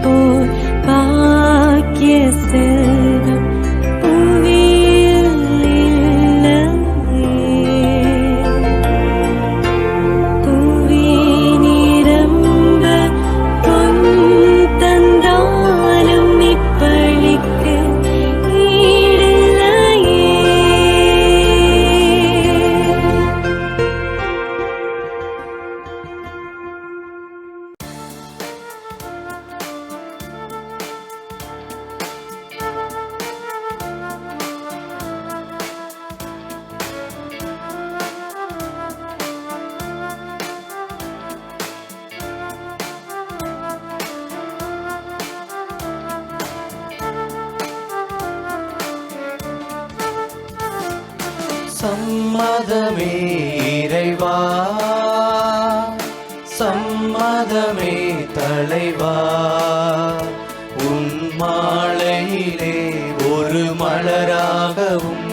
போல் பாக்கிய செல்வம் புவியில் இல்லையே. புவி நிரம்ப பொன் தந்தாலும் இப்பளிக்கு ஈடில்லையே. சம்மதமே இறைவா, சம்மதமே தலைவா, உன் மாலையிலே ஒரு மலராகவும்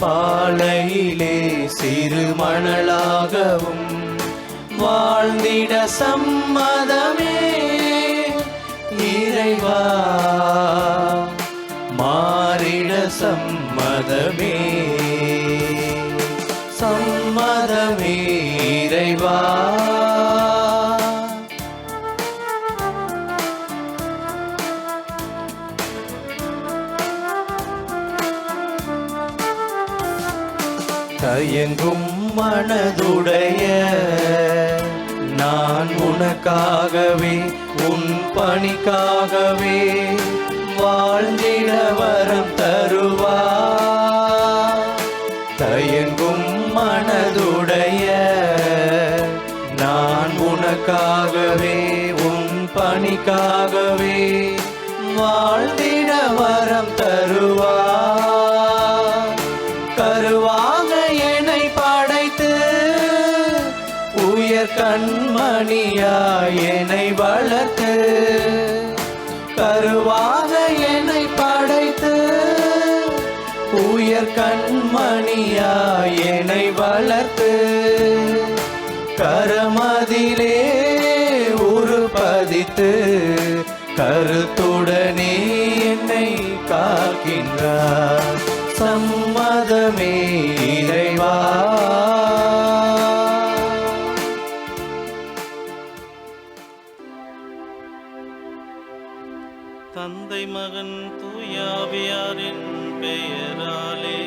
பாலையிலே சிறு மணலாகவும் வாழ்ந்திட சம்மதமே இறைவா, மாறிட சம்மதமே, சம்மதமே இறைவா. தயங்கும் மனதுடைய நான் உனக்காகவே உன் பணிக்காகவே வாழ்ந்திட வரம் தருவா. தயங்கும் மனதுடைய நான் உனக்காகவே உன் பணிக்காகவே வாழ்ந்திட வரம் தருவா. கருவாக என்னை படைத்து உயர் கண்மணியாய் என்னை வளர்த்து, கருவாக என்னை படைத்து உயர் கண்மணியாய் என்னை வளர்த்து, கரமதிலே உருப்பதித்து கருத்துடனே என்னை காக்கின்றார். சம்மதமே இறைவா. தந்தை மகன் தூயாவியாரின் பெயராலே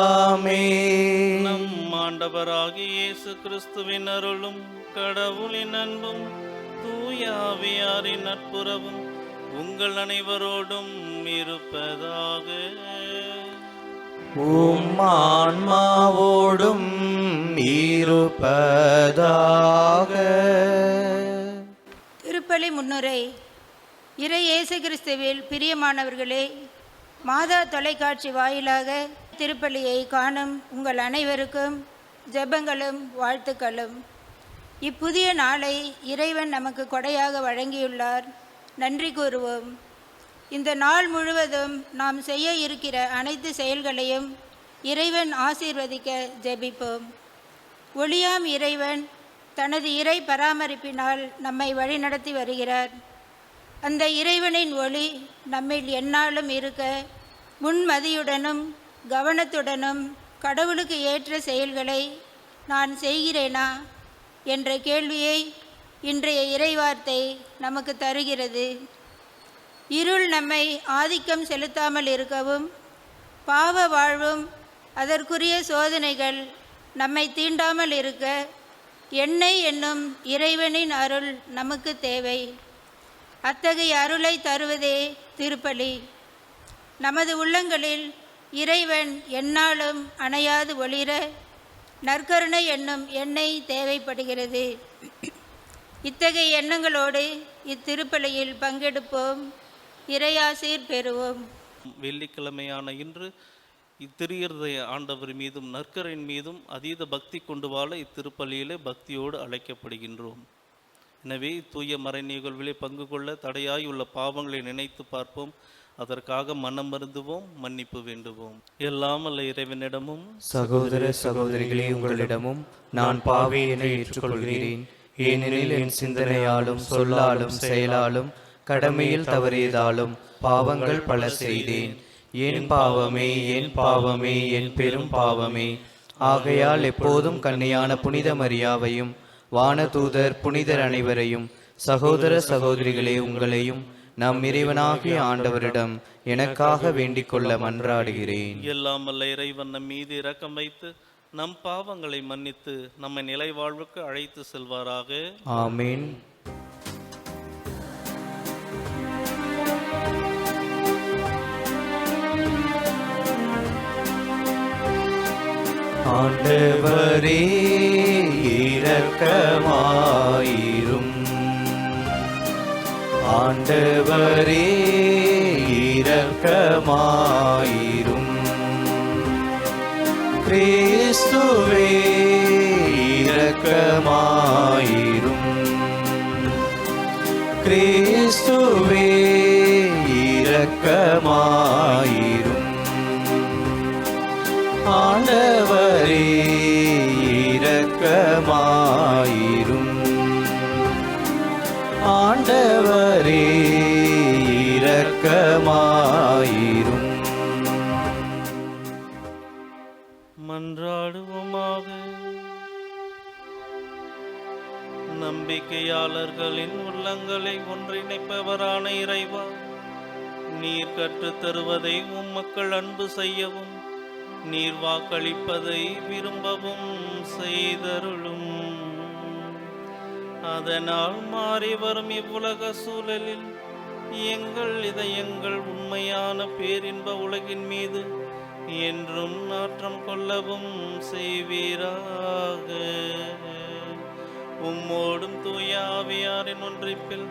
ஆமென். நம் ஆண்டவராகிய இயேசு கிறிஸ்துவின் அருளும் கடவுளின் அன்பும் தூயாவியாரின் நட்புறவும் உங்கள் அனைவரோடும் இருப்பதாக. உம் ஆன்மாவோடும் இருப்பதாக. திருப்பலி முன்னுரை. இறை இயேசு கிறிஸ்துவில் பிரியமானவர்களே, மாதா தொலைக்காட்சி வாயிலாக திருப்பலியை காணும் உங்கள் அனைவருக்கும் ஜெபங்களும் வாழ்த்துக்களும். இப்புதிய நாளை இறைவன் நமக்கு கொடையாக வழங்கியுள்ளார். நன்றி கூறுவோம். இந்த நாள் முழுவதும் நாம் செய்ய இருக்கிற அனைத்து செயல்களையும் இறைவன் ஆசீர்வதிக்க ஜெபிப்போம். ஒளியாம் இறைவன் தனது இறை பராமரிப்பினால் நம்மை வழிநடத்தி வருகிறார். அந்த இறைவனின் ஒளி நம்மில் எந்நாளும் இருக்க முன்மதியுடனும் கவனத்துடனும் கடவுளுக்கு ஏற்ற செயல்களை நான் செய்கிறேனா என்ற கேள்வியை இன்றைய இறைவார்த்தை நமக்கு தருகிறது. இருள் நம்மை ஆதிக்கம் செலுத்தாமல் இருக்கவும், பாவ வாழ்வும் அதற்குரிய சோதனைகள் நம்மை தீண்டாமல் இருக்க எண்ணெய் என்னும் இறைவனின் அருள் நமக்கு தேவை. அத்தகைய அருளை தருவதே திருப்பலி. நமது உள்ளங்களில் இறைவன் எந்நாளும் அணையாது ஒளிர நற்கருணை என்னும் எண்ணெய் தேவைப்படுகிறது. இத்தகைய எண்ணங்களோடு இத்திருப்பலியில் பங்கெடுப்போம், இறையாசீர் பெறுவோம். வெள்ளிக்கிழமையான இன்று இத்திருஇருதய ஆண்டவர் மீதும் நற்கரின் மீதும் அதீத பக்தி கொண்டு வாழ இத்திருப்பலியிலே பக்தியோடு அழைக்கப்படுகின்றோம். எனவே தூய மறை நிகழ்விலே பங்கு கொள்ள தடையாய் உள்ள பாவங்களை நினைத்து பார்ப்போம். அதற்காக மனம் வருந்துவோம், மன்னிப்பு வேண்டுவோம். எல்லாம் அல்ல இறைவனிடமும் சகோதர சகோதரிகளே, உங்களிடமும் நான் பாவி என ஏற்றுக்கொள்கிறேன். ஏனெனில் என் சிந்தனையாலும் சொல்லாலும் செயலாலும் கடமையில் தவறியதாலும் பாவங்கள் பல செய்தேன். என் பாவமே, என் பாவமே, என் பெரும் பாவமே. ஆகையால் எப்போதும் கன்னியான புனித மரியாவையும் வானதூதர் புனிதர் அனைவரையும், சகோதர சகோதரிகளே உங்களையும் நம் இறைவனாகிய ஆண்டவரிடம் எனக்காக வேண்டிக் கொள்ள மன்றாடுகிறேன். எல்லாம் அல்ல இறைவன் நம் மீது இரக்கம் வைத்து நம் பாவங்களை மன்னித்து நம்மை நிலை வாழ்வுக்கு அழைத்து செல்வாராக. ஆமீன். ஆண்டவரே இரக்கமாயிரும். ஆண்டவரே இரக்கமாயிரும். கிறிஸ்துவே இரக்கமாயிரும். கிறிஸ்துவே இரக்கமாயிரும். ஆண்டவரே இரக்கமாயிரும். ஆண்டவரே இரக்கமாயிரும். மன்றாடுவோமாக. நம்பிக்கையாளர்களின் உள்ளங்களை ஒன்றிணைப்பவரான இறைவா, நீர் கற்றுத் தருவதை உம் மக்கள் அன்பு செய்யவும் நீர் வாக்களிப்பதை விரும்பவும் செய்தருளும். அதனால் மாறி வரும் இவ்வுலக சூழலில் எங்கள் இதயங்கள் உண்மையான பேரின்ப உலகின் மீது என்றும் நாற்றம் கொள்ளவும் செய்வீராக. உம்மோடும் தூய ஆவியாரின் ஒன்றிப்பில்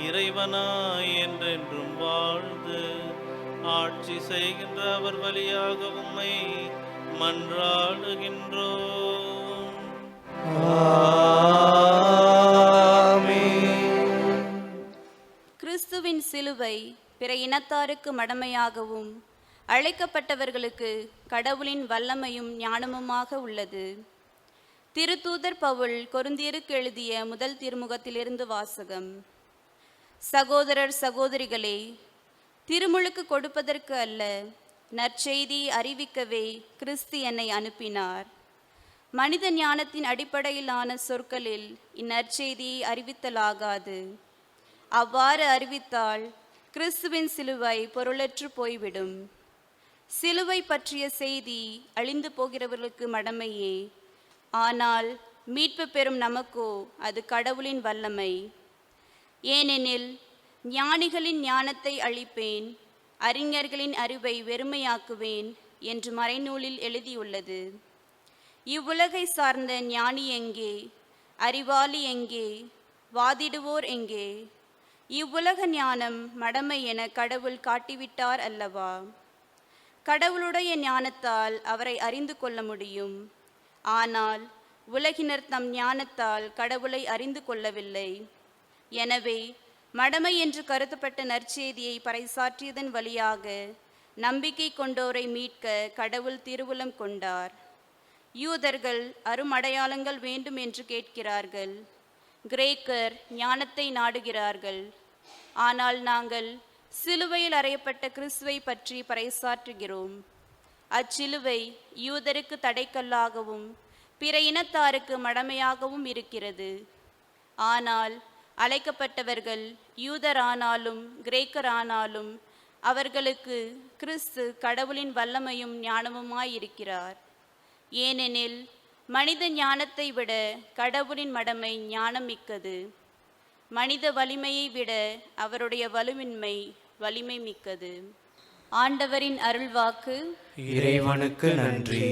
இறைவனாய் என்றென்றும் வாழ்ந்து ஆட்சி செய்கின்ற அவர் வழியாக உம்மை மன்றாடுகின்றோம். கிறிஸ்துவின் சிலுவை பிற இனத்தாருக்கு மடமையாகவும் அழைக்கப்பட்டவர்களுக்கு கடவுளின் வல்லமையும் ஞானமுமாக உள்ளது. திருத்தூதர் பவுல் கொரிந்தியருக்கு எழுதிய முதல் திருமுகத்திலிருந்து வாசகம். சகோதரர் சகோதரிகளே, திருமுழுக்கு கொடுப்பதற்கு அல்ல, நற்செய்தி அறிவிக்கவே கிறிஸ்து என்னை அனுப்பினார். மனித ஞானத்தின் அடிப்படையிலான சொற்களில் இந்நற்செய்தியை அறிவித்தலாகாது. அவ்வாறு அறிவித்தால் கிறிஸ்துவின் சிலுவை பொருளற்று போய்விடும். சிலுவை பற்றிய செய்தி அழிந்து போகிறவர்களுக்கு மடமையே, ஆனால் மீட்பு பெறும் நமக்கோ அது கடவுளின் வல்லமை. ஏனெனில் ஞானிகளின் ஞானத்தை அழிப்பேன், அறிஞர்களின் அறிவை வெறுமையாக்குவேன் என்று மறைநூலில் எழுதியுள்ளது. இவ்வுலகை சார்ந்த ஞானி எங்கே? அறிவாளி எங்கே? வாதிடுவோர் எங்கே? இவ்வுலக ஞானம் மடமை என கடவுள் காட்டிவிட்டார் அல்லவா? கடவுளுடைய ஞானத்தால் அவரை அறிந்து கொள்ள முடியும். ஆனால் உலகினர் தம் ஞானத்தால் கடவுளை அறிந்து கொள்ளவில்லை. எனவே மடமை என்று கருதப்பட்ட நற்செய்தியை பறைசாற்றியதன் வழியாக நம்பிக்கை கொண்டோரை மீட்க கடவுள் திருவுளம் கொண்டார். யூதர்கள் அருமடையாளங்கள் வேண்டும் என்று கேட்கிறார்கள். கிரேக்கர் ஞானத்தை நாடுகிறார்கள். ஆனால் நாங்கள் சிலுவையில் அறையப்பட்ட கிறிஸ்துவை பற்றி பறைசாற்றுகிறோம். அச்சிலுவை யூதருக்கு தடைக்கல்லாகவும் பிற இனத்தாருக்கு மடமையாகவும் இருக்கிறது. ஆனால் அழைக்கப்பட்டவர்கள் யூதரானாலும் கிரேக்கரானாலும் அவர்களுக்கு கிறிஸ்து கடவுளின் வல்லமையும் ஞானமுமாயிருக்கிறார். ஏனெனில் மனித ஞானத்தை விட கடவுளின் மடமை ஞானம் மிக்கது. மனித வலிமையை விட அவருடைய வலுவின்மை வலிமை மிக்கது. ஆண்டவரின் அருள்வாக்கு. இறைவனுக்கு நன்றி.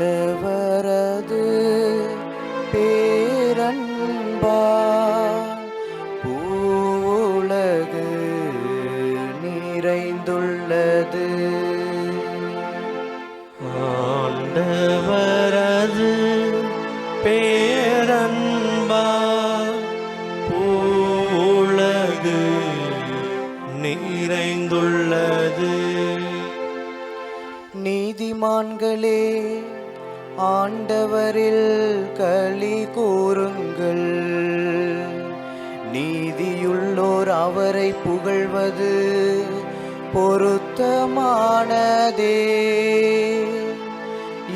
ஆண்டவரது பேரன்பால் பூவுலகு நிறைந்துள்ளது. பூவுலகு நிறைந்துள்ளது. நீதிமான்களே, ஆண்டவரில் களி கூறுங்கள். நீதியுள்ளோர் அவரை புகழ்வது பொருத்தமானதே.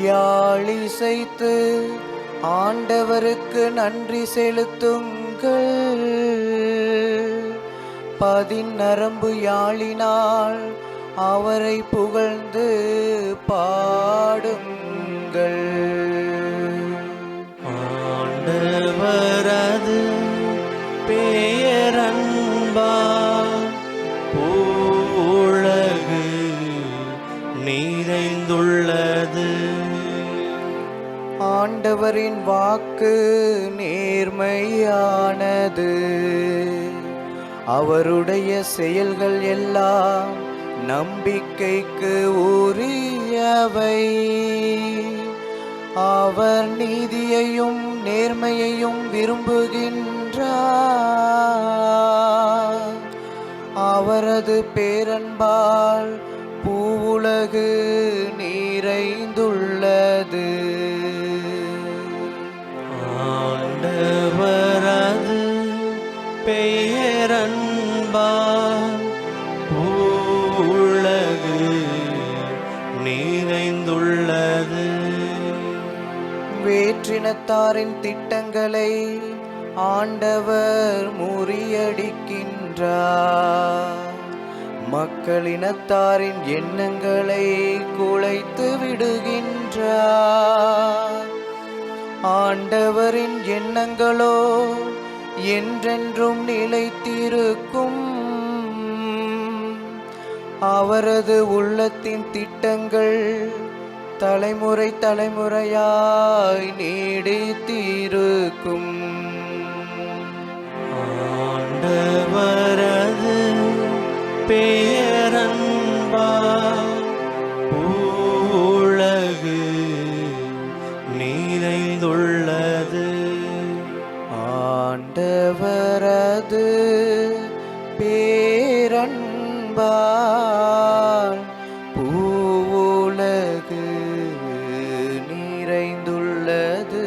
யாழிசைத்து ஆண்டவருக்கு நன்றி செலுத்துங்கள். பதிநரம்பு யாழினால் அவரை புகழ்ந்து பாடுங்கள். ஆண்டவரது பேரன்பா பூவுலகு நிறைந்துள்ளது. ஆண்டவரின் வாக்கு நேர்மையானது. அவருடைய செயல்கள் எல்லாம் நம்பிக்கைக்கு உரியவை. அவர் நீதியையும் நேர்மையையும் விரும்புகின்றார். அவரது பேரன்பால் பூவுலகு நிறைந்துள்ளது. ஆண்டவரது பேரன்பால் பூவுலகு நிறைந்துள்ளது. வேற்றினத்தாரின் திட்டங்களை ஆண்டவர் முறியடிக்கின்றார். மக்களினத்தாரின் எண்ணங்களை குலைத்து விடுகின்றார். ஆண்டவரின் எண்ணங்களோ என்றென்றும் நிலைத்திருக்கும். அவரது உள்ளத்தின் திட்டங்கள் தலைமுறை தலைமுறையாய் நீடித்திருக்கும். ஆண்டவரது பேரன்பா பூவுலகு நிறைந்துள்ளது. ஆண்டவரது பேரன்பால் பூவுலகு நிறைந்துள்ளது.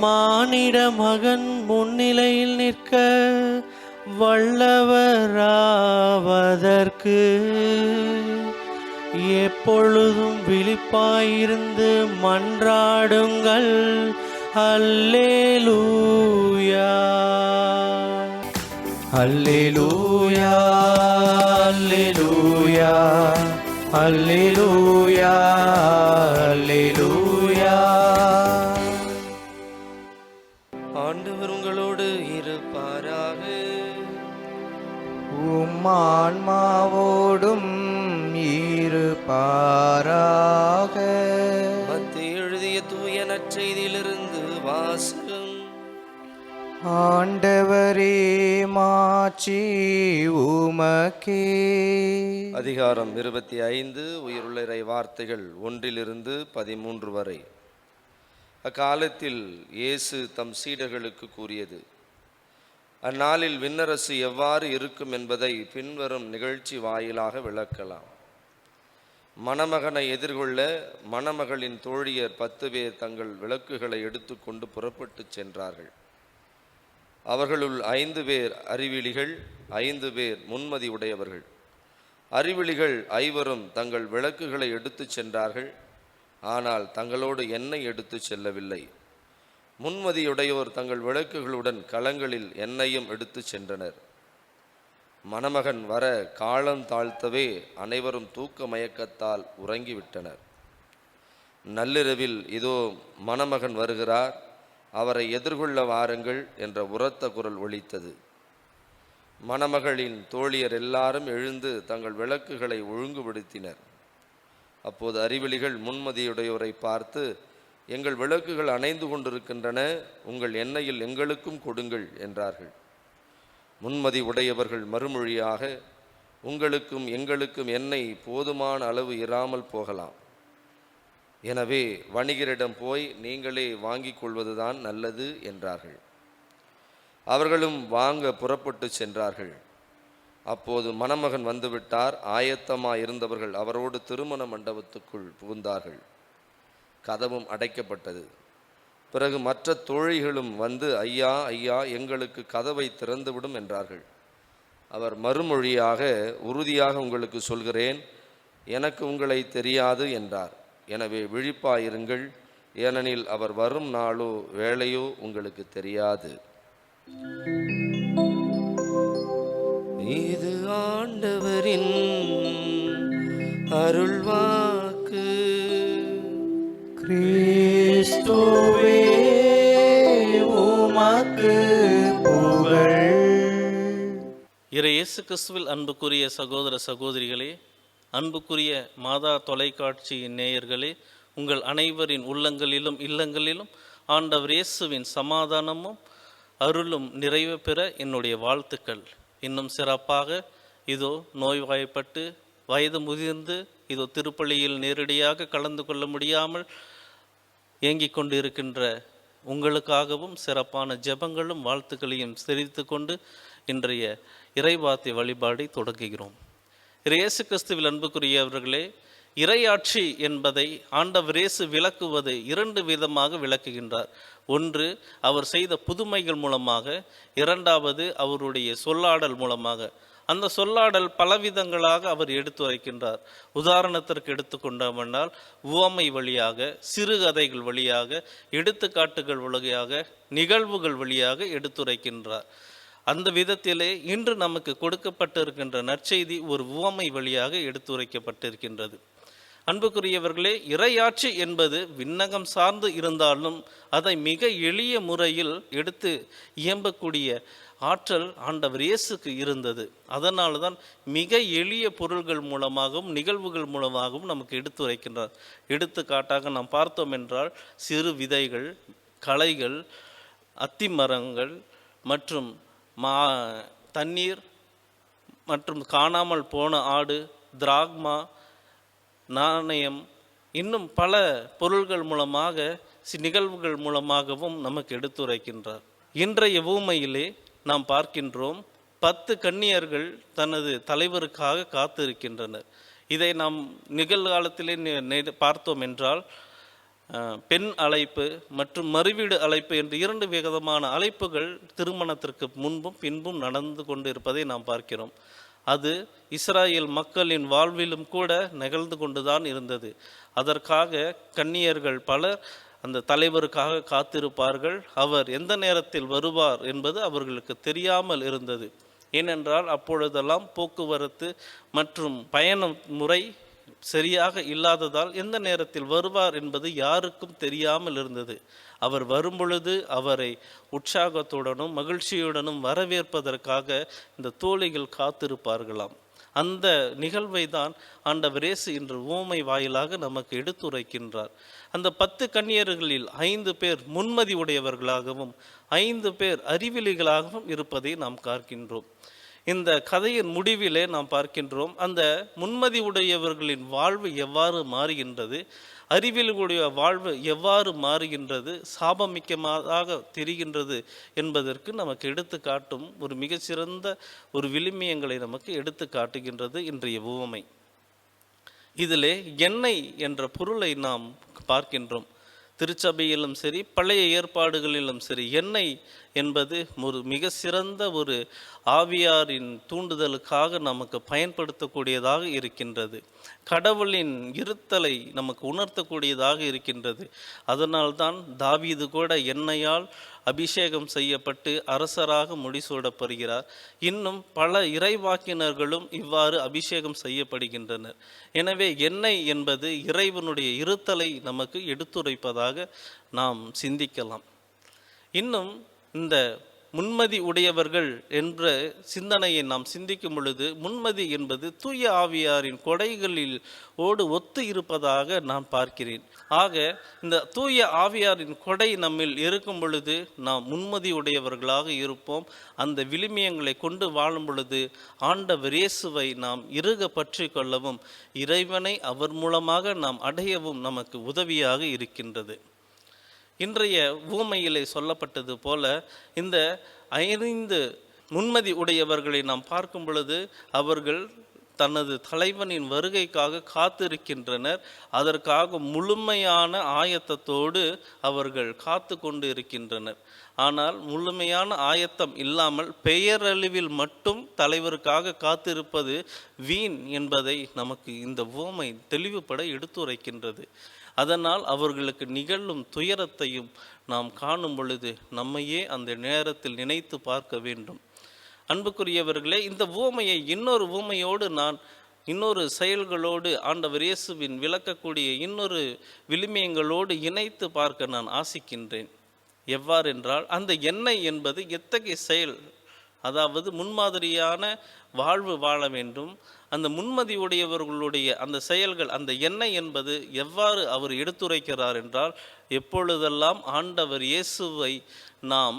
மானிட மகன் முன்னிலையில் நிற்க வல்லவராவதற்கு எப்பொழுதும் விழிப்பாயிருந்து மன்றாடுங்கள். அல்லேலூயா அல்லேலூயா அல்லேலூயா அல்லேலூயா அல்லேலூயா. ஆண்டவர் உங்களோடு இருப்பாராக. உம் ஆன்மாவோடும் இருப்பாராக. மத்தேயு எழுதிய தூய நற்செய்தியிலிருந்து வாசகம். ஆண்டவரே மாட்சி உமக்கே. அதிகாரம் 25. உயிருள்ள இறை வார்த்தைகள் 1-13 வரை. அக்காலத்தில் இயேசு தம் சீடர்களுக்கு கூறியது, அந்நாளில் விண்ணரசு எவ்வாறு இருக்கும் என்பதை பின்வரும் நிகழ்ச்சி வாயிலாக விளக்கலாம். மணமகனை எதிர்கொள்ள மணமகளின் தோழியர் 10 பேர் தங்கள் விளக்குகளை எடுத்துக்கொண்டு புறப்பட்டு சென்றார்கள். அவர்களுள் 5 பேர் அறிவிலிகள், 5 பேர் முன்மதி உடையவர்கள். அறிவிலிகள் 5 தங்கள் விளக்குகளை எடுத்துச் சென்றார்கள், ஆனால் தங்களோடு எண்ணெய் எடுத்துச் செல்லவில்லை. முன்மதியுடையோர் தங்கள் விளக்குகளுடன் கலங்களில் எண்ணெயும் எடுத்துச் சென்றனர். மணமகன் வர காலம் தாழ்த்தவே அனைவரும் தூக்க மயக்கத்தால் உறங்கிவிட்டனர். நள்ளிரவில் இதோ மணமகன் வருகிறார், அவரை எதிர்கொள்ள வாருங்கள் என்ற உரத்த குரல் ஒலித்தது. மணமகளின் தோழியர் எல்லாரும் எழுந்து தங்கள் விளக்குகளை ஒழுங்குபடுத்தினர். அப்போது அறிவிலிகள் முன்மதியுடையோரை பார்த்து, எங்கள் விளக்குகள் அணைந்து கொண்டிருக்கின்றன, உங்கள் எண்ணெயில் எங்களுக்கும் கொடுங்கள் என்றார்கள். முன்மதி உடையவர்கள் மறுமொழியாக, உங்களுக்கும் எங்களுக்கும் எண்ணெய் போதுமான அளவு இராமல் போகலாம். எனவே வணிகரிடம் போய் நீங்களே வாங்கிக் கொள்வதுதான் நல்லது என்றார்கள். அவர்களும் வாங்க புறப்பட்டு சென்றார்கள். அப்போது மணமகன் வந்துவிட்டார். ஆயத்தமாயிருந்தவர்கள் அவரோடு திருமண மண்டபத்துக்குள் புகுந்தார்கள். கதவும் அடைக்கப்பட்டது. பிறகு மற்ற தோழிகளும் வந்து, ஐயா ஐயா, எங்களுக்கு கதவை திறந்துவிடும் என்றார்கள். அவர் மறுமொழியாக, உறுதியாக உங்களுக்கு சொல்கிறேன், எனக்கு உங்களை தெரியாது என்றார். எனவே விழிப்பாயிருங்கள், ஏனெனில் அவர் வரும் நாளோ வேளையோ உங்களுக்கு தெரியாது. இது ஆண்டவரின் அருள்வாக்கு. கிறிஸ்துவே உமக்கு புகழ். இறை இயேசு கிறிஸ்துவில் அன்புக்குரிய சகோதர சகோதரிகளே, அன்புக்குரிய மாதா தொலைக்காட்சியின் நேயர்களே, உங்கள் அனைவரின் உள்ளங்களிலும் இல்லங்களிலும் ஆண்டவர் இயேசுவின் சமாதானமும் அருளும் நிறைவு பெற என்னுடைய வாழ்த்துக்கள். இன்னும் சிறப்பாக இதோ நோய்வாய்ப்பட்டு வயது முதிர்ந்து இதோ திருப்பலியில் நேரடியாக கலந்து கொள்ள முடியாமல் ஏங்கிக் கொண்டு இருக்கின்ற உங்களுக்காகவும் சிறப்பான ஜெபங்களும் வாழ்த்துக்களையும் தெரிவித்து கொண்டு இன்றைய இறைவார்த்தை வழிபாடை தொடங்குகிறோம். இயேசு கிறிஸ்துவில் அன்புக்குரியவர்களே, இறையாட்சி என்பதை ஆண்டவர் இயேசு விளக்குவது 2 விதமாக விளக்குகின்றார். ஒன்று அவர் செய்த புதுமைகள் மூலமாக, 2வது அவருடைய சொல்லாடல் மூலமாக. அந்த சொல்லாடல் பலவிதங்களாக அவர் எடுத்துரைக்கின்றார். உதாரணத்திற்கு எடுத்துக்கொண்டோமென்றால் உவமை வழியாக, சிறுகதைகள் வழியாக, எடுத்துக்காட்டுகள் வழியாக, நிகழ்வுகள் வழியாக எடுத்துரைக்கின்றார். அந்த விதத்திலே இன்று நமக்கு கொடுக்கப்பட்டிருக்கின்ற நற்செய்தி ஒரு உவமை வழியாக எடுத்துரைக்கப்பட்டிருக்கின்றது. அன்புக்குரியவர்களே, இறையாட்சி என்பது விண்ணகம் சார்ந்து இருந்தாலும் அதை மிக எளிய முறையில் எடுத்து இயம்பக்கூடிய ஆற்றல் ஆண்டவர் இயேசுக்கு இருந்தது. அதனால தான் மிக எளிய பொருள்கள் மூலமாகவும் நிகழ்வுகள் மூலமாகவும் நமக்கு எடுத்துரைக்கின்றார். எடுத்துக்காட்டாக நாம் பார்த்தோம் என்றால் சிறு விதைகள், களைகள், அத்திமரங்கள் மற்றும் தண்ணீர் மற்றும் காணாமல் போன ஆடு, திராக்மா, நாணயம், இன்னும் பல பொருள்கள் மூலமாக நிகழ்வுகள் மூலமாகவும் நமக்கு எடுத்துரைக்கின்றார். இன்றைய ஊமையிலே நாம் பார்க்கின்றோம் 10 கன்னியர்கள் தனது தலைவருக்காக காத்திருக்கின்றனர். இதை நாம் நிகழ்காலத்திலே பார்த்தோம் என்றால் பெண் அழைப்பு மற்றும் மறுவீடு அழைப்பு என்று 2 விதமான அழைப்புகள் திருமணத்திற்கு முன்பும் பின்பும் நடந்து கொண்டு இருப்பதை நாம் பார்க்கிறோம். அது இஸ்ராயேல் மக்களின் வாழ்விலும் கூட நிகழ்ந்து கொண்டுதான் இருந்தது. அதற்காக கன்னியர்கள் பலர் அந்த தலைவருக்காக காத்திருப்பார்கள். அவர் எந்த நேரத்தில் வருவார் என்பது அவர்களுக்கு தெரியாமல் இருந்தது. ஏனென்றால் அப்பொழுதெல்லாம் போக்குவரத்து மற்றும் பயண முறை சரியாக இல்லாததால் எந்த நேரத்தில் வருவார் என்பது யாருக்கும் தெரியாமல் இருந்தது. அவர் வரும்பொழுது அவரை உற்சாகத்துடனும் மகிழ்ச்சியுடனும் வரவேற்பதற்காக இந்த தோழிகள் காத்திருப்பார்களாம். அந்த நிகழ்வை தான் ஆண்டவர் இயேசு இன்று உவமை வாயிலாக நமக்கு எடுத்துரைக்கின்றார். அந்த 10 கன்னியர்களில் 5 பேர் முன்மதி உடையவர்களாகவும் 5 பேர் அறிவிலிகளாகவும் இருப்பதை நாம் பார்க்கின்றோம். இந்த கதையின் முடிவிலே நாம் பார்க்கின்றோம் அந்த முன்மதி உடையவர்களின் வாழ்வு எவ்வாறு மாறுகின்றது, அறிவியலுடைய வாழ்வு எவ்வாறு மாறுகின்றது, சாபமிக்கமாக தெரிகின்றது என்பதற்கு நமக்கு எடுத்து காட்டும் ஒரு மிகச்சிறந்த ஒரு விழுமியங்களை நமக்கு எடுத்து காட்டுகின்றது இன்றைய உவமை. இதிலே எண்ணெய் என்ற பொருளை நாம் பார்க்கின்றோம். திருச்சபையிலும் சரி, பழைய ஏற்பாடுகளிலும் சரி, எண்ணெய் என்பது ஒரு மிக சிறந்த ஒரு ஆவியாரின் தூண்டுதலுக்காக நமக்கு பயன்படுத்தக்கூடியதாக இருக்கின்றது. கடவுளின் இருத்தலை நமக்கு உணர்த்தக்கூடியதாக இருக்கின்றது. அதனால்தான் தாவீது கூட எண்ணெயால் அபிஷேகம் செய்யப்பட்டு அரசராக முடிசூடப்படுகிறார். இன்னும் பல இறைவாக்கினர்களும் இவ்வாறு அபிஷேகம் செய்யப்படுகின்றனர். எனவே எண்ணெய் என்பது இறைவனுடைய இருத்தலை நமக்கு எடுத்துரைப்பதாக நாம் சிந்திக்கலாம். இன்னும் இந்த முன்மதி உடையவர்கள் என்ற சிந்தனையை நாம் சிந்திக்கும் பொழுது, முன்மதி என்பது தூய ஆவியாரின் கொடைகளில் ஒத்து இருப்பதாக நான் பார்க்கிறேன். ஆக இந்த தூய ஆவியாரின் கொடை நம்மில் இருக்கும் பொழுது நாம் முன்மதி உடையவர்களாக இருப்போம். அந்த விழுமியங்களை கொண்டு வாழும் பொழுது ஆண்டவர் இயேசுவை நாம் இறுக பற்றி கொள்ளவும், இறைவனை அவர் மூலமாக நாம் அடையவும் நமக்கு உதவியாக இருக்கின்றது. இன்றைய ஊமையிலே சொல்லப்பட்டது போல இந்த 5 முன்மதி உடையவர்களை நாம் பார்க்கும் பொழுது அவர்கள் தனது தலைவனின் வருகைக்காக காத்திருக்கின்றனர். அதற்காக முழுமையான ஆயத்தத்தோடு அவர்கள் காத்து கொண்டு இருக்கின்றனர். ஆனால் முழுமையான ஆயத்தம் இல்லாமல் பெயரளவில் மட்டும் தலைவருக்காக காத்திருப்பது வீண் என்பதை நமக்கு இந்த உவமை தெளிவுபட எடுத்துரைக்கின்றது. அதனால் அவர்களுக்கு நிகழும் துயரத்தையும் நாம் காணும் பொழுது நம்மையே அந்த நேரத்தில் நினைத்து பார்க்க வேண்டும். அன்புக்குரியவர்களே, இந்த உவமையை இன்னொரு உவமையோடு நான் இன்னொரு செயல்களோடு ஆண்டவர் இயேசுவின் விளக்கக்கூடிய இன்னொரு விழுமியங்களோடு இணைத்து பார்க்க நான் ஆசிக்கின்றேன். எவ்வாறென்றால், அந்த எண்ணெய் என்பது எத்தகைய செயல், அதாவது முன்மாதிரியான வாழ்வு வாழ வேண்டும். அந்த முன்மதி உடையவர்களுடைய அந்த செயல்கள், அந்த எண்ணெய் என்பது எவ்வாறு அவர் எடுத்துரைக்கிறார் என்றால், எப்பொழுதெல்லாம் ஆண்டவர் இயேசுவை நாம்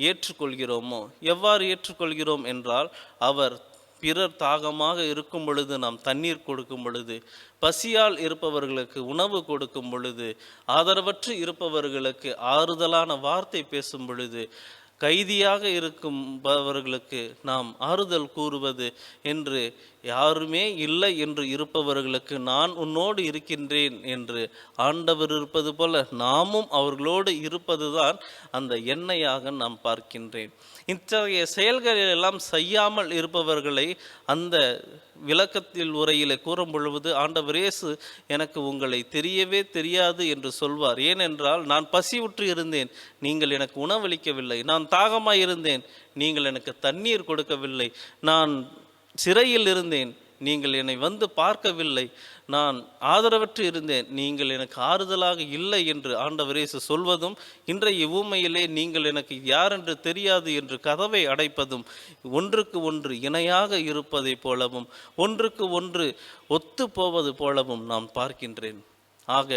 ஏற்றுக்கொள்கிறோமோ, எவ்வாறு ஏற்றுக்கொள்கிறோம் என்றால், அவர் பிறர் தாகமாக இருக்கும் பொழுது நாம் தண்ணீர் கொடுக்கும் பொழுது, பசியால் இருப்பவர்களுக்கு உணவு கொடுக்கும் பொழுது, ஆதரவற்று இருப்பவர்களுக்கு ஆறுதலான வார்த்தை பேசும் பொழுது, கைதியாக இருக்கும்பவர்களுக்கு நாம் ஆறுதல் கூறுவது என்று, யாருமே இல்லை என்று இருப்பவர்களுக்கு நான் உன்னோடு இருக்கின்றேன் என்று ஆண்டவர் இருப்பது போல நாமும் அவர்களோடு இருப்பதுதான் அந்த எண்ணெயாக நாம் பார்க்கின்றேன். இத்தகைய செயல்களில் எல்லாம் செய்யாமல் இருப்பவர்களை அந்த விளக்கத்தில் உரையில் கூறும் பொழுது ஆண்டவர் இயேசு எனக்கு உங்களை தெரியவே தெரியாது என்று சொல்வார். ஏனென்றால், நான் பசியுற்று இருந்தேன், நீங்கள் எனக்கு உணவளிக்கவில்லை. நான் தாகமாய் இருந்தேன், நீங்கள் எனக்கு தண்ணீர் கொடுக்கவில்லை. நான் சிறையில் இருந்தேன், நீங்கள் என்னை வந்து பார்க்கவில்லை. நான் ஆதரவற்று இருந்தேன், நீங்கள் எனக்கு ஆறுதலாக இல்லை என்று ஆண்டவர் இயேசு சொல்வதும், இன்றைய ஊமையிலே நீங்கள் எனக்கு யாரென்று தெரியாது என்று கதவை அடைப்பதும், ஒன்றுக்கு ஒன்று இணையாக இருப்பதை போலவும் ஒன்றுக்கு ஒன்று ஒத்து போவது போலவும் நான் பார்க்கின்றேன். ஆக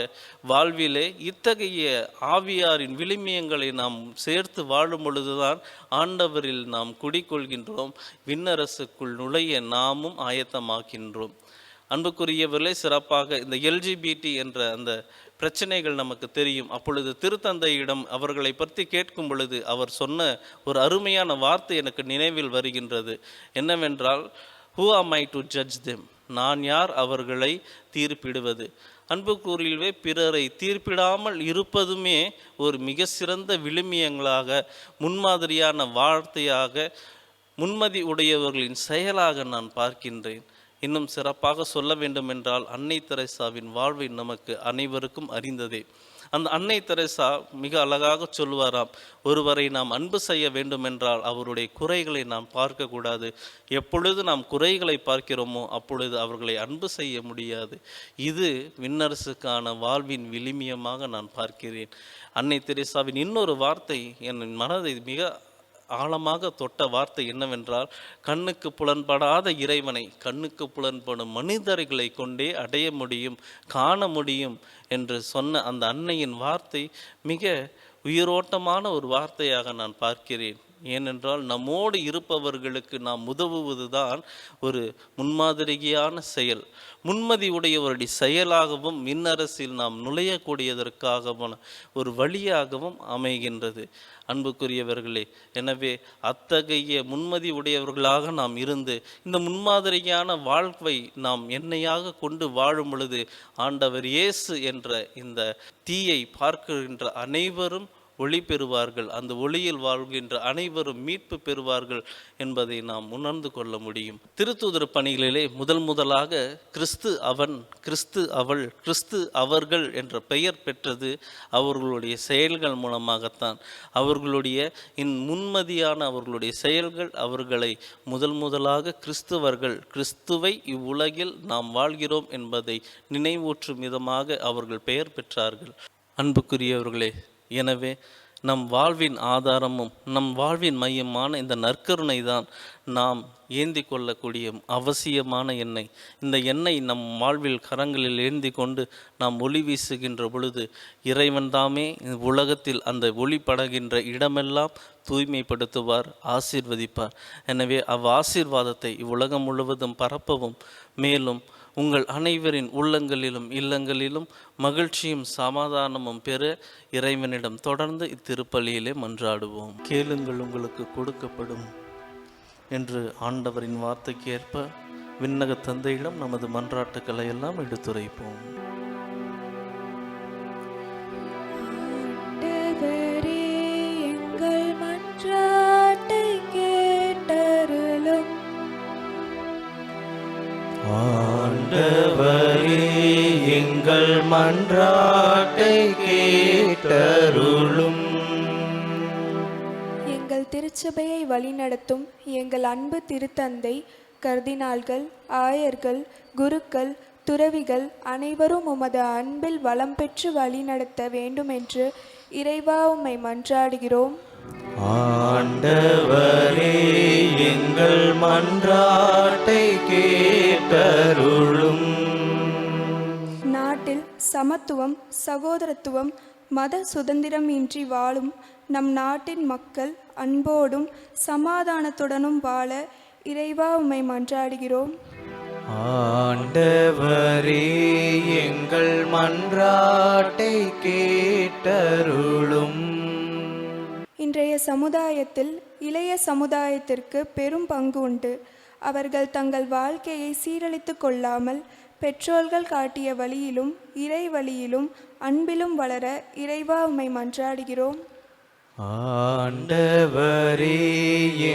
வாழ்விலே இத்தகைய ஆவியாரின் விழுமியங்களை நாம் சேர்த்து வாழும் பொழுதுதான் ஆண்டவரில் நாம் குடிக்கொள்கின்றோம், விண்ணரசுக்குள் நுழைய நாமும் ஆயத்தமாக்கின்றோம். அன்புக்குரியவர்களே, சிறப்பாக இந்த LGBT என்ற அந்த பிரச்சனைகள் நமக்கு தெரியும். அப்பொழுது திருத்தந்தையிடம் அவர்களை பற்றி கேட்கும் பொழுது அவர் சொன்ன ஒரு அருமையான வார்த்தை எனக்கு நினைவில் வருகின்றது. என்னவென்றால், who am I to judge them? நான் யார் அவர்களை தீர்ப்பிடுவது? அன்புக்குரியவே, பிறரை தீர்ப்பிடாமல் இருப்பதுமே ஒரு மிக சிறந்த விழுமியங்களாக, முன்மாதிரியான வார்த்தையாக, முன்மதி உடையவர்களின் செயலாக நான் பார்க்கின்றேன். இன்னும் சிறப்பாக சொல்ல வேண்டுமென்றால், அன்னை தெரேசாவின் வாழ்வை நமக்கு அனைவருக்கும் அறிந்ததே. அந்த அன்னை தெரேசா மிக அழகாக சொல்வாராம், ஒருவரை நாம் அன்பு செய்ய வேண்டுமென்றால் அவருடைய குறைகளை நாம் பார்க்கக்கூடாது. எப்பொழுது நாம் குறைகளை பார்க்கிறோமோ அப்பொழுது அவர்களை அன்பு செய்ய முடியாது. இது விண்ணரசுக்கான வாழ்வின் விழுமியமாக நான் பார்க்கிறேன். அன்னை தெரேசாவின் இன்னொரு வார்த்தை என் மனதை மிக ஆழமாக தொட்ட வார்த்தை என்னவென்றால், கண்ணுக்கு புலன்படாத இறைவனை கண்ணுக்கு புலன்படும் மனிதர்களை கொண்டே அடைய முடியும், காண முடியும் என்று சொன்ன அந்த அன்னையின் வார்த்தை மிக உயிரோட்டமான ஒரு வார்த்தையாக நான் பார்க்கிறேன். ஏனென்றால் நம்மோடு இருப்பவர்களுக்கு நாம் உதவுவதுதான் ஒரு முன்மாதிரியான செயல். முன்மதி உடையவருடைய செயலாகவும் விண்ணரசில் நாம் நுழையக்கூடியதற்காகவும் ஒரு வழியாகவும் அமைகின்றது. அன்புக்குரியவர்களே, எனவே அத்தகைய முன்மதி உடையவர்களாக நாம் இருந்து இந்த முன்மாதிரியான வாழ்வை நாம் எண்ணெயாக கொண்டு வாழும் பொழுது ஆண்டவர் இயேசு என்ற இந்த தீயை பார்க்கின்ற அனைவரும் ஒளி பெறுவார்கள். அந்த ஒளியில் வாழ்கின்ற அனைவரும் மீட்பு பெறுவார்கள் என்பதை நாம் உணர்ந்து கொள்ள முடியும். திருத்தூதர் பணிகளிலே முதலாக கிறிஸ்து அவன், கிறிஸ்து அவள், கிறிஸ்து அவர்கள் என்ற பெயர் பெற்றது அவர்களுடைய செயல்கள் மூலமாகத்தான். அவர்களுடைய முன்மதியான அவர்களுடைய செயல்கள் அவர்களை முதலாக கிறிஸ்துவர்கள், கிறிஸ்துவை இவ்வுலகில் நாம் வாழ்கிறோம் என்பதை நினைவூற்றும் விதமாக அவர்கள் பெயர் பெற்றார்கள். அன்புக்குரியவர்களே, எனவே நம் வாழ்வின் ஆதாரமும் நம் வாழ்வின் மையமான இந்த நற்கருணை தான் நாம் ஏந்தி கொள்ளக்கூடிய அவசியமான எண்ணெய். இந்த எண்ணெய் நம் வாழ்வில் கரங்களில் ஏந்தி கொண்டு நாம் ஒளி வீசுகின்ற பொழுது இறைவன் தாமே உலகத்தில் அந்த ஒளி படுகின்ற இடமெல்லாம் தூய்மைப்படுத்துவார், ஆசீர்வதிப்பார். எனவே ஆசீர்வாதத்தை இவ்வுலகம் முழுவதும் பரப்பவும், மேலும் உங்கள் அனைவரின் உள்ளங்களிலும் இல்லங்களிலும் மகிழ்ச்சியும் சமாதானமும் பெற இறைவனிடம் தொடர்ந்து இத்திருப்பலியிலே மன்றாடுவோம். கேளுங்கள் உங்களுக்கு கொடுக்கப்படும் என்று ஆண்டவரின் வார்த்தைக்கு ஏற்ப விண்ணக தந்தையிடம் நமது மன்றாட்டுக்களை எல்லாம் எடுத்துரைப்போம். எங்கள் மன்றாட்டை கேட்டருளும். ஆண்டவரே, எங்கள் மன்றாட்டை கேட்டருளும். எங்கள் திருச்சபையை வழிநடத்தும் எங்கள் அன்பு திருத்தந்தை, கர்தினால்கள், ஆயர்கள், குருக்கள், துறவிகள் அனைவரும் உமது அன்பில் வளம் பெற்று வழிநடத்த வேண்டுமென்று இறைவா உம்மை மன்றாடுகிறோம். ஆண்டவரே, எங்கள் மன்றாட்டை கேட்டருளும். நாட்டில் சமத்துவம், சகோதரத்துவம், மத சுதந்திரம் இன்றி வாழும் நம் நாட்டின் மக்கள் அன்போடும் சமாதானத்துடனும் வாழ இறைவா உம்மை மன்றாடுகிறோம். ஆண்டவரே, எங்கள் மன்றாட்டை கேட்டருளும். இன்றைய சமுதாயத்தில் இளைய சமுதாயத்திற்கு பெரும் பங்கு உண்டு. அவர்கள் தங்கள் வாழ்க்கையை சீரழித்து கொள்ளாமல் பெற்றோர்கள் காட்டிய வழியிலும் இறை வழியிலும் அன்பிலும் வளர இறைவா உம்மை மன்றாடுகிறோம். ஆண்டவரே,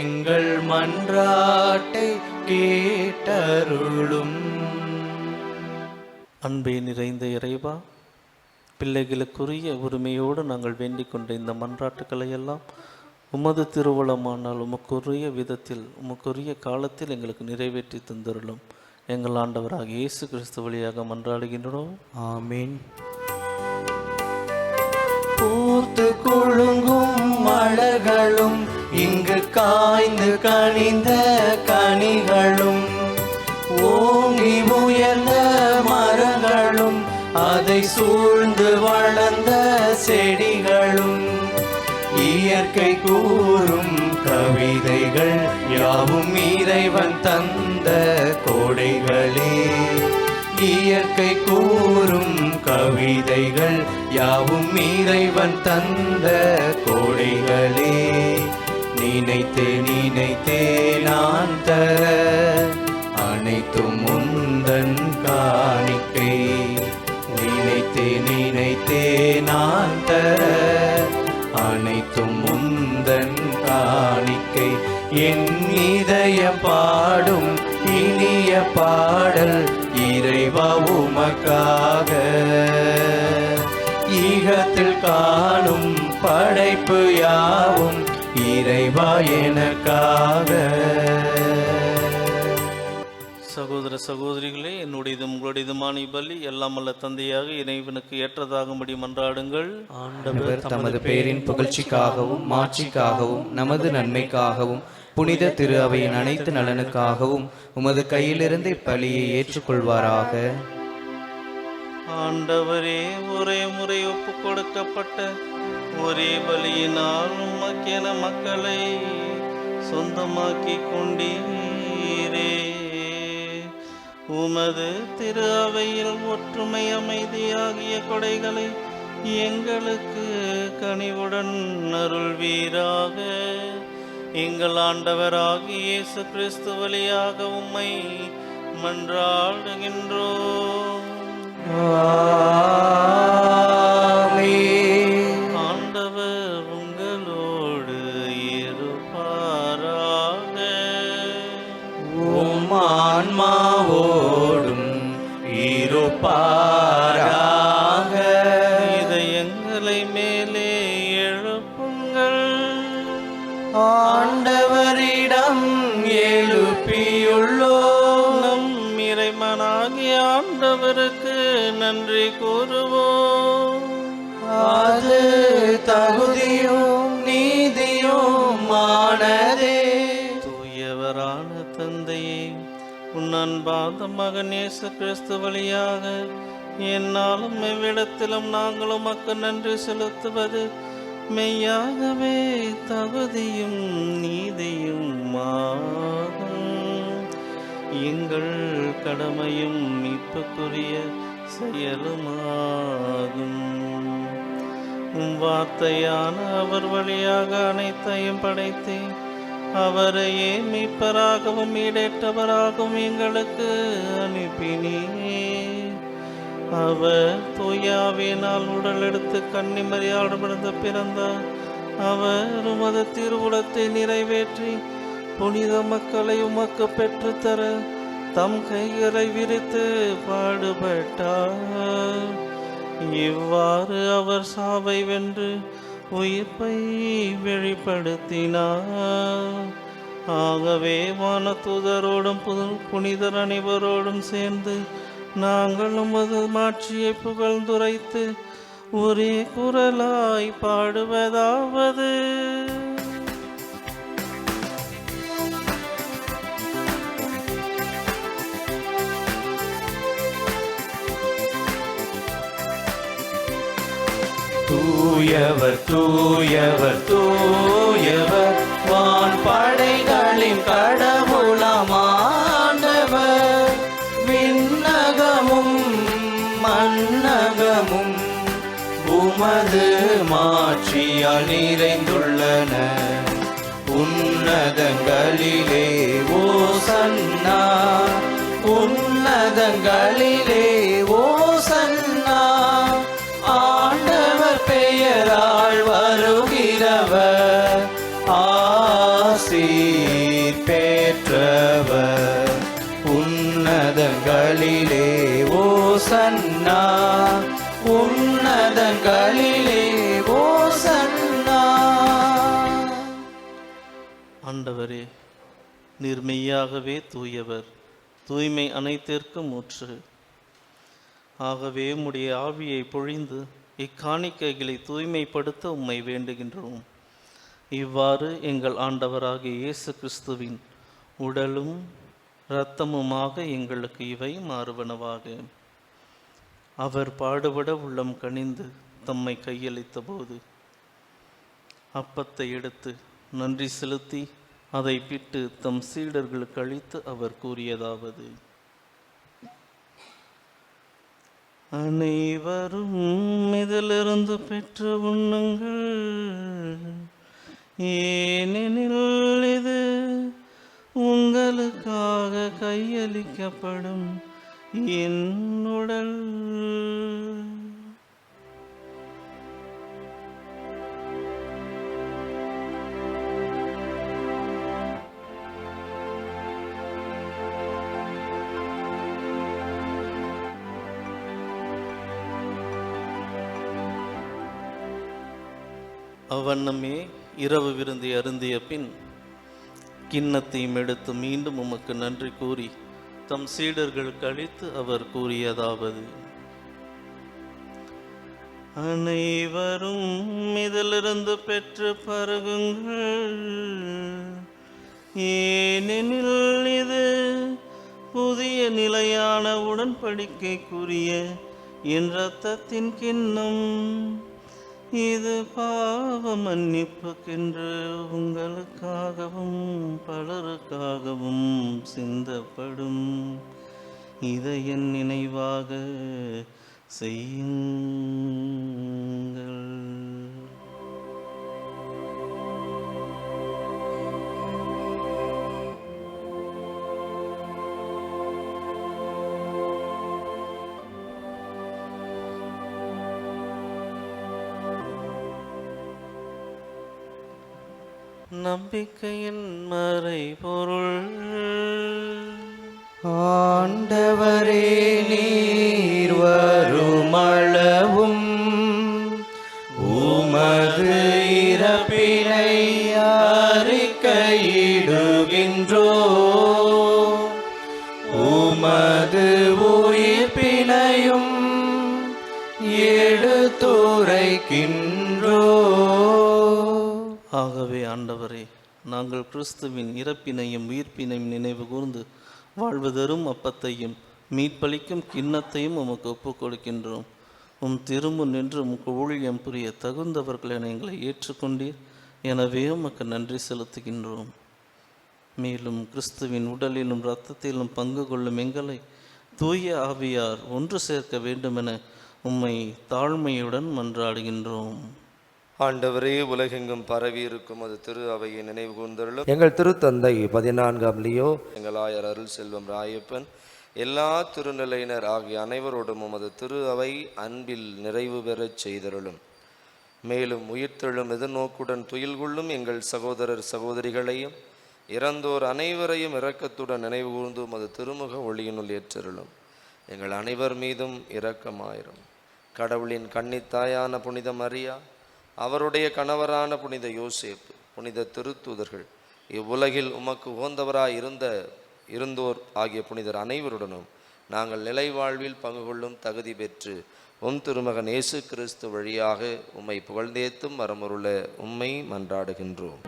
எங்கள் மன்றாட்டை கேட்டருளும். அன்பே நிறைந்த இறைவா, பிள்ளைகளுக்குரிய உரிமையோடு நாங்கள் வேண்டிக் கொண்ட இந்த மன்றாட்டுக்களை எல்லாம் உமது திருவுளமானால் உமக்குரிய விதத்தில் உமக்குரிய காலத்தில் எங்களுக்கு நிறைவேற்றி தந்தருளும். எங்கள் ஆண்டவராக இயேசு கிறிஸ்து வழியாக மன்றாடுகின்றோம். ஆமீன். பூத்து குலுங்கும் மலர்களும் இங்கு காய்ந்து கனிந்த கனிகளும், ஓங்கி உயர்ந்த மரங்களும் அதை சூழ்ந்து வளர்ந்த செடிகளும், இயற்கை கூறும் கவிதைகள் யாவும் இறைவன் தந்த கோடைகளே. இயற்கை கூறும் கவிதைகள் யாவும் இறைவன் தந்த கோடைகளே. நினைத்தே நினைத்தே நான் தர அனைத்தும் முந்தன் காணிக்கை. நினைத்தே நினைத்தே நான் தர அனைத்தும் முந்தன் காணிக்கை. என் இதயம் பாடும் இனிய பாடல் இறைவா உமக்காக. ஈகத்தில் காணும் படைப்பு யாவும் இறைவா எனக்காக. சகோதர சகோதரிகளே, என்னுடையதும் உங்களுடையதுமான பலி எல்லாம் அல்ல தந்தையாக இறைவனுக்கு ஏற்றதாகும்படி மன்றாடுங்கள். ஆண்டவர் தமது பேரின் புகழ்ச்சிக்காகவும் மாட்சிக்காகவும் நமது நன்மைக்காகவும் புனித திரு அவையின் அனைத்து நலனுக்காகவும் உமது கையிலிருந்து இப்பலியை ஏற்றுக்கொள்வாராக. ஆண்டவரே, ஒரே முறை ஒப்பு கொடுக்கப்பட்ட ஒரே பலியினால் உமக்கென மக்களை சொந்தமாக்கிக் கொண்டீரே. உமது திரு அவையில் ஒற்றுமை அமைதியாகிய கொடைகளை எங்களுக்கு கனிவுடன் அருள்வீராக. எங்கள் ஆண்டவராகிய இயேசு கிறிஸ்து வழியாக உம்மை மன்றாடுகின்றோம். ஆண்டவர் உங்களோடு இருப்பாராக. உம் ஆன்மாவோடும் இருப்பாராக. இதயங்களை மேலே எழுப்புங்கள். ஆண்டவரிடம் எழுப்பியுள்ளோ. நம் இறைவனாகிய ஆண்டவருக்கு நன்றி கூறுவோம். அது தகுதியும் நீதியுமானதே. தூயவரான தந்தையே, உன் அன்பார்ந்த மகன் இயேசு கிறிஸ்து வழியாக என்னாலும் எவ்விடத்திலும் நாங்கள் உமக்கு நன்றி செலுத்துவது மெய்யாகவே தகுதியும் நீதியுமாகும். எங்கள் கடமையும் மீட்புக்குரிய செயலுமாகும். உம் வார்த்தையான அவர் வழியாக அனைத்தையும் படைத்தேன். அவரையே மீட்பராகவும் ஈடேற்றவராகவும் எங்களுக்கு அனுப்பினீர். அவர் தூயாவினால் உடல் எடுத்து கன்னிமரியாளிடமிருந்து பிறந்தார். அவர் உமது திருவுளத்தை நிறைவேற்றி புனித மக்களை உமக்கு பெற்றுத்தர தம் கைகளை விரித்து பாடுபட்டார். இவ்வாறு அவர் சாவை வென்று உயிர்ப்பை வெளிப்படுத்தினார். ஆகவே வானதூதரோடும் புனிதர் அனைவரோடும் சேர்ந்து நாங்கள் உமது மாட்சியை புகழ்ந்துரைத்து ஒரே குரலாய் பாடுவதாவது: தூயவர் தூயவர் தூயவர் வான் படைகளின் கடவுளமானவர். விண்ணகமும் மண்ணகமும் உமது மாட்சியால் நிறைந்துள்ளன. உன்னதங்களிலே ஓசன்னா, உன்னதங்களிலே ஓசன்னா. ஆண்டவர் பெயரால் வருகிறவர் ஆசீர் பெற்றவர். உன்னதங்களிலே ஓசன்னா, உன்னதங்களிலே ஓசன்னா. ஆண்டவரே, நீர் மெய்யாகவே தூயவர், தூய்மை அனைத்திற்கும் ஊற்று. ஆகவே உம்முடைய ஆவியை பொழிந்து இக்காணிக்கைகளை தூய்மைப்படுத்த உம்மை வேண்டுகின்றோம். இவ்வாறு எங்கள் ஆண்டவராகிய இயேசு கிறிஸ்துவின் உடலும் இரத்தமுமாக எங்களுக்கு இவை மாறுவனவாக. அவர் பாடுபட உள்ளம் கனிந்து தம்மை கையளித்த போது அப்பத்தை எடுத்து நன்றி செலுத்தி அதை பிட்டு தம் சீடர்களுக்கு அளித்து அவர் கூறியதாவது: அனைவரும் இதிலிருந்து பெற்று உண்ணுங்கள், ஏனெனில் இது உங்களுக்காக கையளிக்கப்படும் என் உடல். அவ்வண்ணமே இரவு விருந்தை அருந்திய பின் கிண்ணத்தையும் எடுத்து மீண்டும் உமக்கு நன்றி கூறி தம் சீடர்களுக்கு அளித்து அவர் கூறியதாவது: அனைவரும் இதிலிருந்து பெற்று பருகுங்கள், ஏனெனில் இது புதிய நிலையான உடன்படிக்கைக்குரிய என் இரத்தத்தின் கிண்ணம். இது பாவ மன்னிப்புக்கென்று உங்களுக்காகவும் பலருக்காகவும் சிந்தப்படும். இதை என் நினைவாக செய்யுங்கள். நம்பிக்கையின் மறைபொருள். ஆண்டவரே, நீர் வருமளவும் உமது இறப்பினை அறிக்கையிடுகின்றோ, உமது உயிர்ப்பினையும் எடுத்துரைக்கின்றோ. ஆகவே ஆண்டவரே, நாங்கள் கிறிஸ்துவின் இறப்பினையும் உயிர்ப்பினையும் நினைவு கூர்ந்து வாழ்வு தரும் அப்பத்தையும் மீட்பளிக்கும் கிண்ணத்தையும் உமக்கு ஒப்புக் கொடுக்கின்றோம். உம் திரும்ப நின்று உமக்கு ஊழியம் புரிய தகுந்தவர்கள் என எங்களை ஏற்றுக்கொண்டீர். எனவே உமக்கு நன்றி செலுத்துகின்றோம். மேலும் கிறிஸ்துவின் உடலிலும் இரத்தத்திலும் பங்கு கொள்ளும் எங்களை தூய ஆவியார் ஒன்று சேர்க்க வேண்டுமென உம்மை தாழ்மையுடன் மன்றாடுகின்றோம். ஆண்டவரே, உலகெங்கும் பரவி இருக்கும் அது திரு அவையை நினைவு கூர்ந்தருளும். எங்கள் திருத்தந்தை 14ஆம் லியோ, எங்கள் ஆயர் அருள் செல்வம் ராயப்பன், எல்லா திருநிலையினர் ஆகிய அனைவரோடும் உமது திரு அவை அன்பில் நிறைவு பெறச் செய்தருளும். மேலும் உயிர்த்தெழும் எதிர்நோக்குடன் துயில் கொள்ளும் எங்கள் சகோதரர் சகோதரிகளையும் இறந்தோர் அனைவரையும் இரக்கத்துடன் நினைவு கூர்ந்து உமது திருமுக ஒளியினுள் ஏற்றருளும். எங்கள் அனைவர் மீதும் இரக்கமாயிரும். கடவுளின் கன்னித்தாயான புனித மரியா, அவருடைய கணவரான புனித யோசேப்பு, புனித திருத்தூதர்கள், இவ்வுலகில் உமக்கு உகந்தவராய் இருந்தோர் ஆகிய புனிதர் அனைவருடனும் நாங்கள் நிலை வாழ்வில் பங்கு கொள்ளும் தகுதி பெற்று உம் திருமகன் இயேசு கிறிஸ்து வழியாக உம்மை புகழ்ந்தேத்தும் வரமுருள உம்மை மன்றாடுகின்றோம்.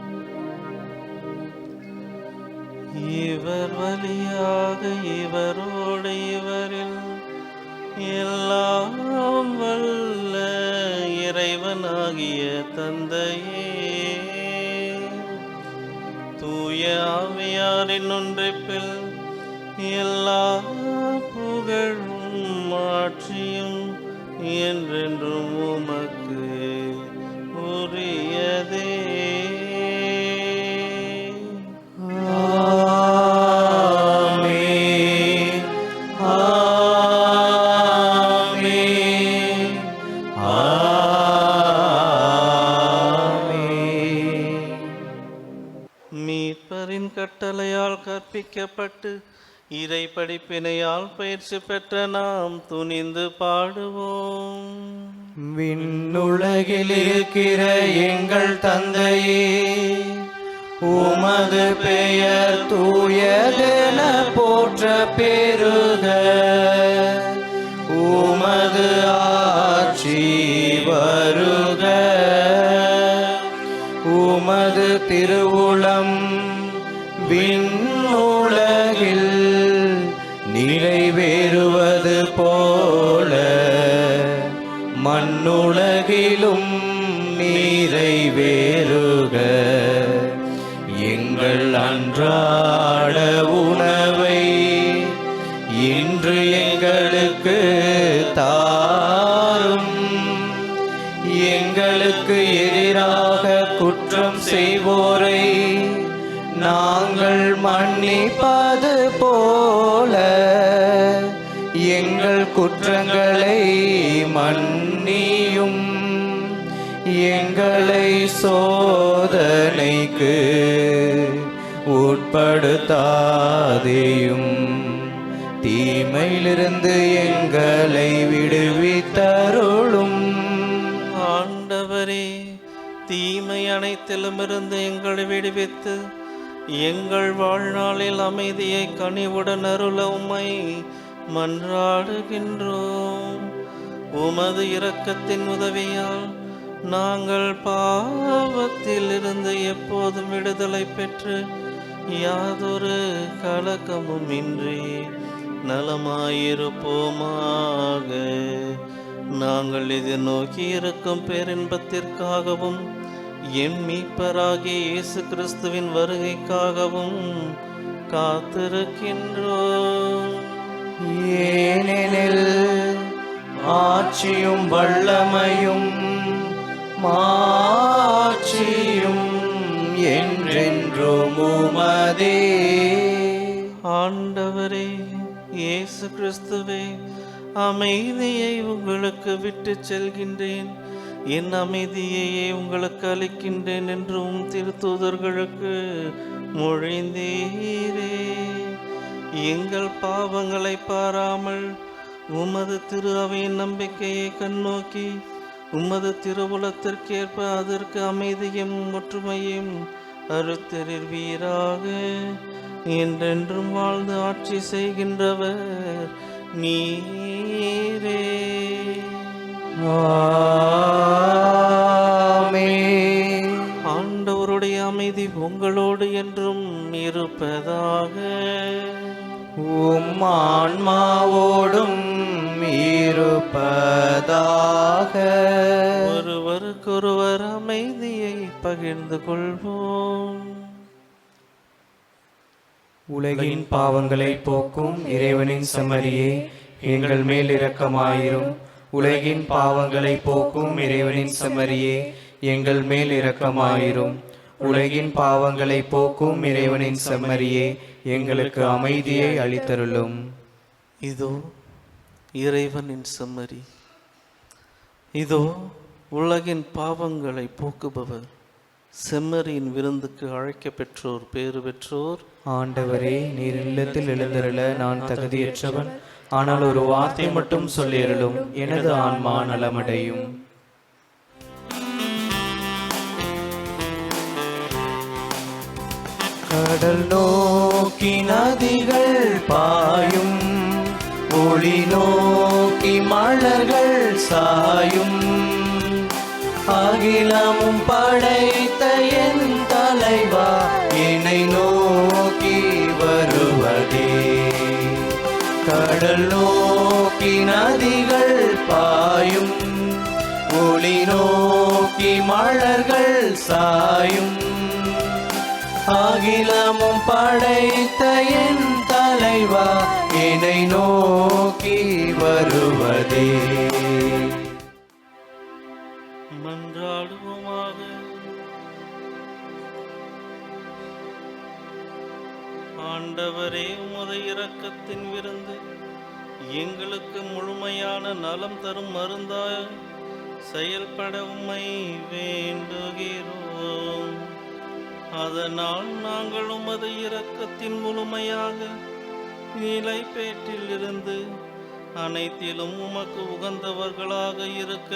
இவர் வழியாக இவரோடு இவரில் எல்லாம் வல்ல இறைவனாகிய தந்தையே, தூய ஆவியாரின் ஒன்றிப்பில் எல்லா புகழும் மாட்சியும் என்றென்றும் உமக்கு உரியதே. மீட்பரின் கட்டளையால் கற்பிக்கப்பட்டு இறை படிப்பினையால் பயிற்சி பெற்ற நாம் துணிந்து பாடுவோம். விண்ணுலகில் இருக்கிற எங்கள் தந்தையே, உமது பெயர் தூயதென போற்ற பெருக, உமது ஆட்சி வருக, உமது திருவுளம் விண்ணுலகில் நிறைவேறுவது போல மண்ணுலகிலும் நிறைவேறுக. எங்கள் அன்றாட உணவை இன்று எங்களுக்கு தாரும். எங்களுக்கு எதிராக குற்றம் செய்வோரை நாங்கள் மன்னிப்பது போல எங்கள் குற்றங்களை மன்னியும். எங்களை சோதனைக்கு உட்படுத்தாதேயும், தீமையிலிருந்து எங்களை விடுவித்தருளும். ஆண்டவரே, தீமை அனைத்திலுமிருந்து எங்களை விடுவித்து எங்கள் வாழ்நாளில் அமைதியை கனிவுடன் அருள உம்மை மன்றாடுகின்றோம். உமது இரக்கத்தின் உதவியால் நாங்கள் பாவத்தில் இருந்து எப்போதும் விடுதலை பெற்று யாதொரு கலக்கமும் இன்றி நலமாயிருப்போமாக. நாங்கள் எதிர்நோக்கி இருக்கும் பேரின்பத்திற்காகவும் எம் மீட்பராகிய இயேசு கிறிஸ்துவின் வருகைக்காகவும் காத்திருக்கின்றோம். ஏனெனில் ஆட்சியும் வல்லமையும் மாட்சியும் என்றென்றும் உமதே. ஆண்டவரே இயேசு கிறிஸ்துவே, அமைதியை உங்களுக்கு விட்டு செல்கின்றேன், என் அமைதியையே உங்களுக்கு அளிக்கின்றேன் என்றும் திருத்தூதர்களுக்கு மொழிந்தீரே. எங்கள் பாவங்களை பாராமல் உமது திரு அவையின் நம்பிக்கையை கண்ணோக்கி உமது திருவுளத்திற்கேற்ப அதற்கு அமைதியும் ஒற்றுமையும் அருத்தருள்வீராக. என்றென்றும் வாழ்ந்து ஆட்சி செய்கின்றவர் நீரே. ஆமென். ஆண்டவருடைய அமைதி உங்களோடு என்றும் இருப்பதாக. உம் ஆன்மாவோடும் இருப்பதாக. ஒருவருக்கொருவர் அமைதியை பகிர்ந்து கொள்வோம். உலகின் பாவங்களை போக்கும் இறைவனின் செம்மறியே, எங்கள் மேல் இரக்கமாயிரும். உலகின் பாவங்களை போக்கும் இறைவனின் செம்மறியே, எங்கள் மேல் இரக்கமாயிரும். உலகின் பாவங்களை போக்கும் இறைவனின் செம்மறியே, எங்களுக்கு அமைதியை அளித்தருளும். இதோ இறைவனின் செம்மறி, இதோ உலகின் பாவங்களை போக்குபவர். செம்மறியின் விருந்துக்கு அழைக்க பெற்றோர் பேறு பெற்றோர். ஆண்டவரே, நீர் இல்லத்தில் எழுந்தருள நான் தகுதியற்றவன், ஆனால் ஒரு வார்த்தை மட்டும் சொல்லியருளும், எனது ஆன்மா நலமடையும். கடல் நோக்கி நதிகள் பாயும், ஒளி நோக்கி மலர்கள் சாயும். அகிலமும் படைத்த என் தலைவா, என்னை நோக்கி வருவதே. கடல் நோக்கி நதிகள் பாயும், ஒளி நோக்கி மலர்கள் சாயும். அகிலமும் படைத்த என் தலைவா, என்னை நோக்கி வருவதே. மன்றாடுவோமாக. ஆண்டவரே, உமது இரக்கத்தின் விருந்து எங்களுக்கு முழுமையான நலம் தரும் மருந்தாய் செயல்பட உம்மை வேண்டுகிறோம். அதனால் நாங்கள் உமது இரக்கத்தின் முழுமையாக நிலை பேற்றில் இருந்து அனைத்திலும் உமக்கு உகந்தவர்களாக இருக்க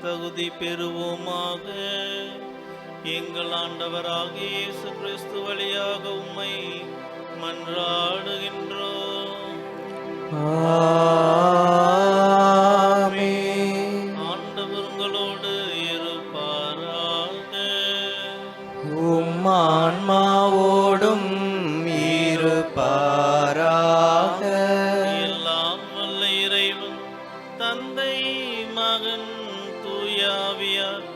தகுதி பெறுவோமாக. எங்கள் ஆண்டவராகிய இயேசு கிறிஸ்து வழியாக உம்மை மன்றாடுகின்றோம். ஆமென். ஆண்டவர் உங்களோடு இருப்பாராக. உம் ஆன்மாவோடும் இருப்பாராக. எல்லாம் வல்ல இறைவன் தந்தை, மகன், தூயாவியார்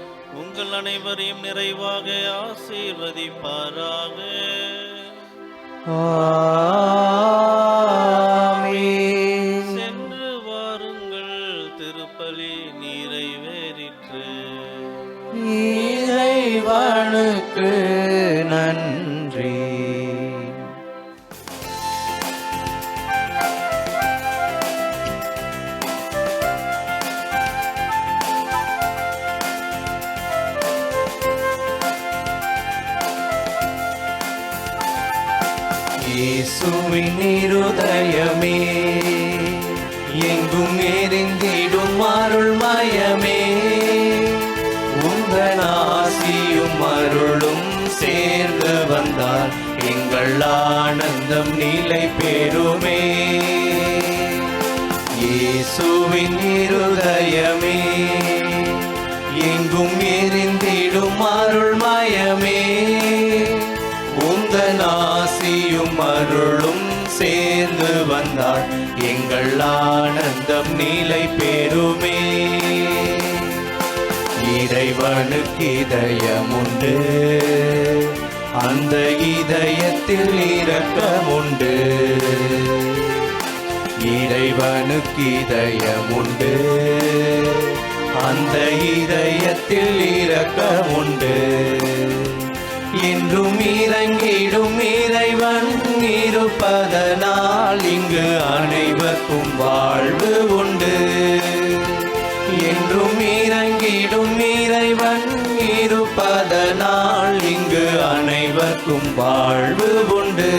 உங்கள் அனைவரையும் நிறைவாக ஆசீர்வதிப்பாராக. ஆமென். சென்று வாருங்கள், திருப்பலி நிறைவேறிற்று. இறைவனுக்கு நன்றி. இயேசுவின் இருதயமே, எங்கும் எரிந்திடும் அருள்மயமே, உங்கள் ஆசியும் அருளும் சேர்ந்து வந்தால் எங்கள் ஆனந்தம் நிலை பெறுமே. இயேசுவின் இருதயமே, எங்கும் எரிந்திடும் அருள்மயமே, உந்தன் ஆசியும் அருளும் சேர்ந்து வந்தால் எங்கள் ஆனந்தம் நிலை பெறுமே. இறைவனுக்கு இதயம் உண்டு, அந்த இதயத்தில் இரக்கம் உண்டு. இறைவனுக்கு இதயம் உண்டு, அந்த இதயத்தில் இரக்கம் உண்டு. என்றும் இறங்கிடும் இறைவன் இருப்பதனால் இங்கு அனைவருக்கும் வாழ்வு உண்டு. என்றும் இறங்கிடும் இறைவன் இருப்பதனால் இங்கு அனைவருக்கும் வாழ்வு உண்டு.